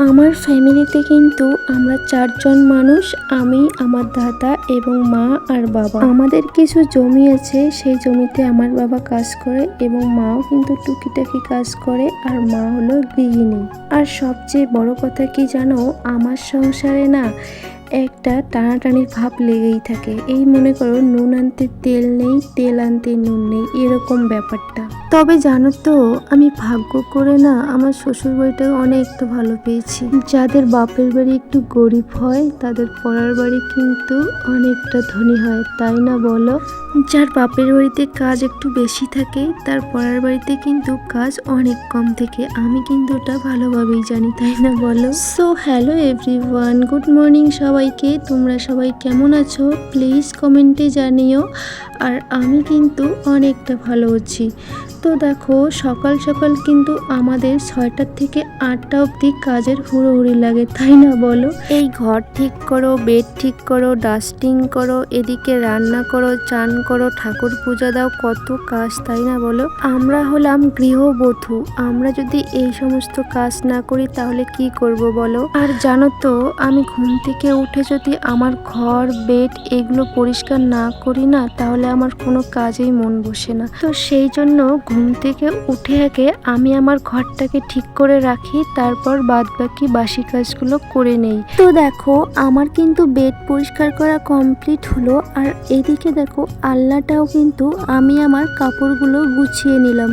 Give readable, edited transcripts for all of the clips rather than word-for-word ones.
আমার ফ্যামিলিতে কিন্তু আমরা 4 জন মানুষ, আমি, আমার দাদা এবং মা আর বাবা। আমাদের কিছু জমি আছে, সেই জমিতে আমার বাবা কাজ করে এবং মাও কিন্তু টুকিটাকি কাজ করে, আর মা হলো গৃহিণী। আর সবচেয়ে বড় কথা কি জানো, আমার সংসারে না একটা টানাটানির ভাব লেগেই থাকে। এই মনে করো নুন আনতে তেল নেই, তেল আনতে নুন নেই, এরকম ব্যাপারটা। তবে জানো তো, আমি ভাগ্য করে না আমার শ্বশুর বাড়িটা অনেকটা ভালো পেয়েছি। যাদের বাপের বাড়ি একটু গরিব হয় তাদের পড়ার বাড়ি কিন্তু অনেকটা ধনী হয়, তাই না বলো? যার বাপের বাড়িতে কাজ একটু বেশি থাকে তার পড়ার বাড়িতে কিন্তু কাজ অনেক কম থাকে। আমি কিন্তু ওটা ভালোভাবেই জানি, তাই না বলো? So hello everyone, good morning সবাইকে। তোমরা সবাই কেমন আছো প্লিজ কমেন্টে জানিও। আর আমি কিন্তু অনেকটা ভালো আছি। তো দেখো, সকাল সকাল কিন্তু আমাদের 6টা থেকে 8টা অবধি কাজের হুড়োহুড়ি লাগে, তাই না বলো? এই ঘর ঠিক করো, বেড ঠিক করো, ডাস্টিং করো, এদিকে রান্না করো, চান করো, ঠাকুর পূজা দাও, কত কাজ, তাই না বলো? আমরা হলাম গৃহবধূ, আমরা যদি এই সমস্ত কাজ না করি তাহলে কি করব বলো? আর জানো তো, আমি ঘুম থেকে উঠে যদি আমার ঘর বেড এগুলো পরিষ্কার না করি না তাহলে আমার কোনো কাজেই মন বসে না। তো সেই জন্য ঘুম থেকে উঠে আগে আমি আমার ঘরটাকে ঠিক করে রাখি, তারপর বাদ বাকি বাসি কাজগুলো করে নেই। তো দেখো, আমার কিন্তু বেড পরিষ্কার করা কমপ্লিট হলো, আর এদিকে দেখো আলনাটাও কিন্তু আমি আমার কাপড়গুলো গুছিয়ে নিলাম।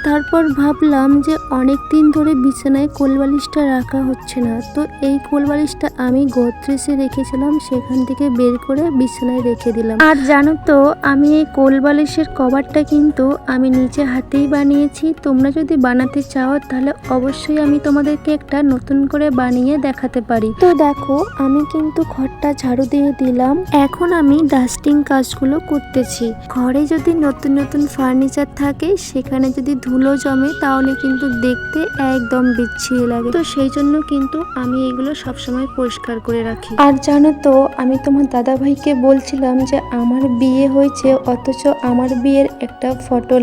তারপর ভাবলাম যে অনেক দিন ধরে বিছানায় কোলবালিশটা রাখা হচ্ছে না, তো এই কোলবালিশটা আমি গোদরেজে রেখেছিলাম, সেখান থেকে বের করে বিছানায় রেখে দিলাম। আর জানো তো, আমি এই কোলবালিশের কভারটা কিন্তু আমি নিজে হাতেই বানিয়েছি। তোমরা যদি বানাতে চাও তাহলে অবশ্যই আমি তোমাদেরকে একটা নতুন করে বানিয়ে দেখাতে পারি। তো দেখো, আমি কিন্তু ঘরটা ঝাড়ু দিয়ে দিলাম, এখন আমি ডাস্টিং কাজগুলো করতেছি। ঘরে যদি নতুন নতুন ফার্নিচার থাকে সেখানে যদি ধুলো জমে তাহলে কিন্তু দেখতে একদম বিচ্ছিরি লাগে, তো সেই জন্য কিন্তু আমি এগুলো সবসময় পরিষ্কার করে রাখি। আর জানো তো, আমি তোমার দাদা ভাইকে বলছিলাম যে আমার বিয়ে হয়েছে অথচ আমার বিয়ের একটা ফটো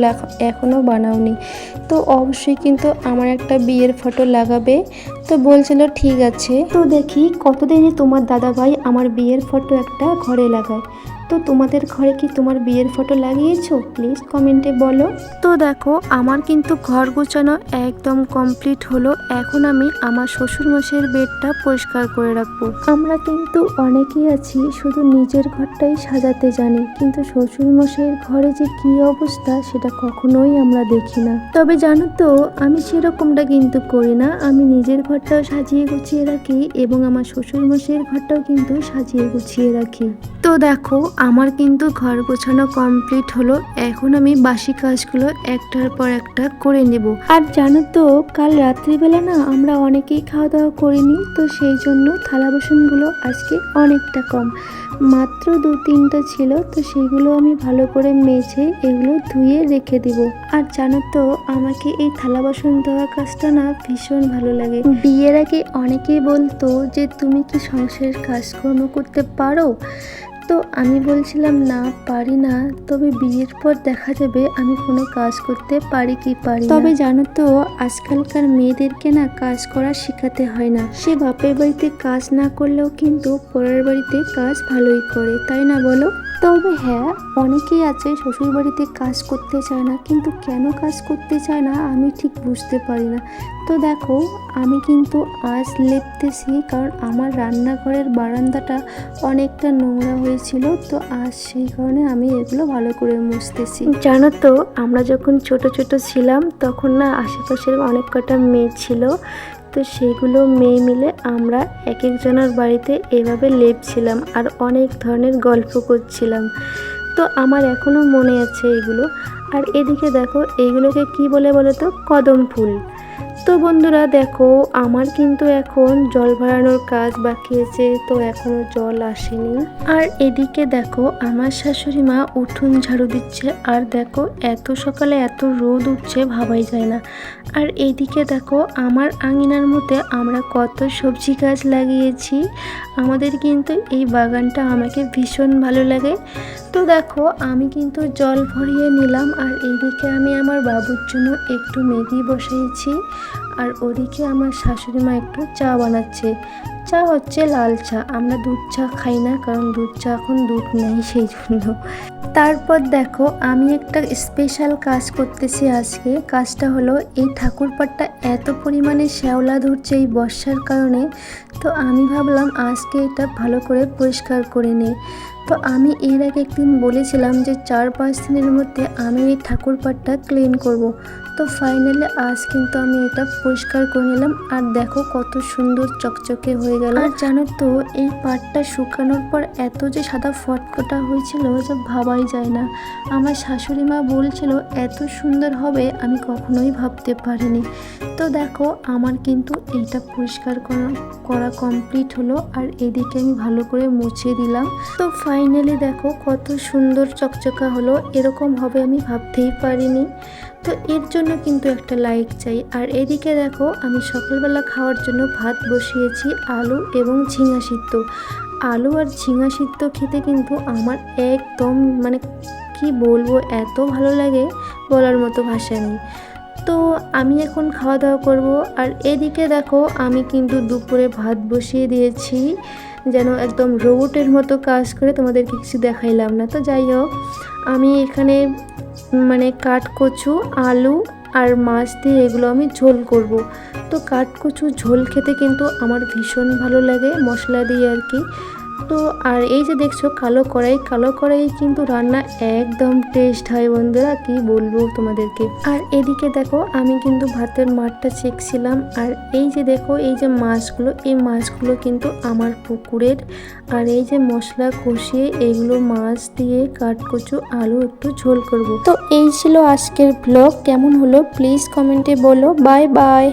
এখনো বানাওনি, তো অবশ্যই কিন্তু আমার একটা বিয়ের ফটো লাগাবে। তো বলছিল ঠিক আছে। তো দেখি কতদিনে তোমার দাদা ভাই আমার বিয়ের ফটো একটা ঘরে লাগায়। তো তোমাদের ঘরে কি তোমার বিয়ের ফটো লাগিয়েছো প্লিজ কমেন্টে বলো। তো দেখো, আমার কিন্তু ঘর গোছানো একদম কমপ্লিট হলো। এখন আমি আমার শ্বশুরমশাইয়ের বেডটা পরিষ্কার করে রাখবো। আমরা কিন্তু অনেকেই আছি শুধু নিজের ঘরটাই সাজাতে জানি, কিন্তু শ্বশুরমশাইয়ের ঘরে যে কি অবস্থা সেটা কখনোই আমরা দেখি না। তবে জানো তো, আমি সেরকমটা কিন্তু করি না, আমি নিজের ঘরটাও সাজিয়ে গুছিয়ে রাখি এবং আমার শ্বশুরমশাইয়ের ঘরটাও কিন্তু সাজিয়ে গুছিয়ে রাখি। তো দেখো, আমার কিন্তু ঘর গোছানো কমপ্লিট হলো, এখন আমি বাসি কাজগুলো একটার পর একটা করে নেব। আর জানো তো, কাল রাত্রিবেলা না আমরা অনেকেই খাওয়া দাওয়া করিনি, তো সেই জন্য থালা বাসনগুলো আজকে অনেকটা কম, মাত্র 2-3টা ছিল, তো সেইগুলো আমি ভালো করে মেজে এগুলো ধুয়ে রেখে দিব। আর জানো তো, আমাকে এই থালা বাসন ধোয়া কাজটা না ভীষণ ভালো লাগে। বিয়ের আগে অনেকেই বলতো যে তুমি কি সংসারের কাজকর্ম করতে পারো, তো আমি বলছিলাম না, পারি না, তবে বিয়ের পর দেখা যাবে আমি কোনো কাজ করতে পারি কি পারি না। তবে জানো তো, আজকালকার মেয়েদেরকে না কাজ করা শেখাতে হয় না, সে বাপের বাড়িতে কাজ না করলেও কিন্তু পরের বাড়িতে কাজ ভালোই করে, তাই না বলো? তবে হ্যাঁ, অনেকেই আছে শ্বশুর বাড়িতে কাজ করতে চায় না, কিন্তু কেন কাজ করতে চায় না আমি ঠিক বুঝতে পারি না। তো দেখো, আমি কিন্তু আজ লেপতেছি, কারণ আমার রান্নাঘরের বারান্দাটা অনেকটা নোংরা হয়েছিল, তো আজ সেই কারণে আমি এগুলো ভালো করে মুছতেছি। জানো তো, আমরা যখন ছোট ছোট ছিলাম তখন না আশেপাশের অনেক কটা মেয়ে ছিল, তো সেগুলো মেয়ে মিলে আমরা এক একজনের বাড়িতে এভাবে লেপছিলাম আর অনেক ধরনের গল্প করছিলাম। তো আমার এখনও মনে আছে এগুলো। আর এদিকে দেখো, এইগুলোকে কি বলে বলো তো? কদম ফুল। তো বন্ধুরা দেখো, আমার কিন্তু এখন জল ভরানোর কাজ বাকি আছে, তো এখনো জল আসেনি। আর এদিকে দেখো, আমার শাশুড়ি মা উঠোন ঝাড়ু দিচ্ছে, আর দেখো এত সকালে এত রোদ উঠছে ভাবাই যায় না। আর এদিকে দেখো, আমার আঙিনার মধ্যে আমরা কত সবজি গাছ লাগিয়েছি। আমাদের কিন্তু এই বাগানটা আমাকে ভীষণ ভালো লাগে। তো দেখো, আমি কিন্তু জল ভরিয়ে নিলাম, আর এইদিকে আমি আমার বাবুর জন্য একটু ম্যাগি বসিয়েছি। আর ওদিকে আমার শাশুড়ি মা একটু চা বানাচ্ছে। চা হচ্ছে লাল চা, আমরা দুধ চা খাই না, কারণ দুধ চা এখন দুধ নেই সেই জন্য। তারপর দেখো আমি একটা স্পেশাল কাজ করতেছি আজকে। কাজটা হলো এই ঠাকুর পাড়টা এত পরিমাণে শ্যাওলা ধরছে এই বর্ষার কারণে, তো আমি ভাবলাম আজকে এটা ভালো করে পরিষ্কার করে নিই। তো আমি এর আগে একদিন বলেছিলাম যে 4-5 দিনের মধ্যে আমি এই ঠাকুর পাড়টা ক্লিন করব। তো ফাইনালি আজ কিন্তু আমি এটা পরিষ্কার করে নিলাম। আর দেখো কত সুন্দর চকচকে হয়ে গেল। আর জানো তো এই পাড়টা শুকানোর পর এত যে সাদা ফটকটা হয়েছিল যে ভাবাই যায় না। আমার শাশুড়ি মা বলছিল এত সুন্দর হবে, আমি কখনোই ভাবতে পারিনি। তো দেখো আমার কিন্তু এইটা পরিষ্কার করা কমপ্লিট হলো। আর এদিকে আমি ভালো করে মুছে দিলাম। তো ফাইনালি দেখো কত সুন্দর চকচকা হলো, এরকম হবে আমি ভাবতেই পারিনি। তো এর জন্য কিন্তু একটা লাইক চাই। আর এদিকে দেখো আমি সকালবেলা খাওয়ার জন্য ভাত বসিয়েছি, আলু এবং ঝিঙা সিদ্ধ। আলু আর ঝিঙা সিদ্ধ খেতে কিন্তু আমার একদম মানে কি বলবো, এত ভালো লাগে বলার মতো ভাষা নেই। তো আমি এখন খাওয়া দাওয়া করব। আর এদিকে দেখো আমি কিন্তু দুপুরে ভাত বসিয়ে দিয়েছি, যেন একদম রোবটের মতো কাজ করে তোমাদেরকে কিছু দেখাইলাম না। তো যাই হোক, আমি এখানে মানে কাঠকচু, আলু আর মাছ দিয়ে এগুলো আমি ঝোল করব। তো কাঠকচু ঝোল খেতে কিন্তু আমার ভীষণ ভালো লাগে মশলা দিয়ে আর কি। তো আর এই যে দেখছো কালো কড়াই কিন্তু রান্না একদম টেস্ট হয় বন্ধুরা, কি বলবো তোমাদেরকে। আর এদিকে দেখো আমি কিন্তু ভাতের মাঠটা চেকছিলাম। আর এই যে দেখো এই যে মাছগুলো, এই মাছগুলো কিন্তু আমার পুকুরের। আর এই যে মশলা কষিয়ে এগুলো মাছ দিয়ে কাঠকচু আলু একটু ঝোল করব। তো এই ছিল আজকের ব্লগ। কেমন হলো প্লিজ কমেন্টে বলো। Bye bye.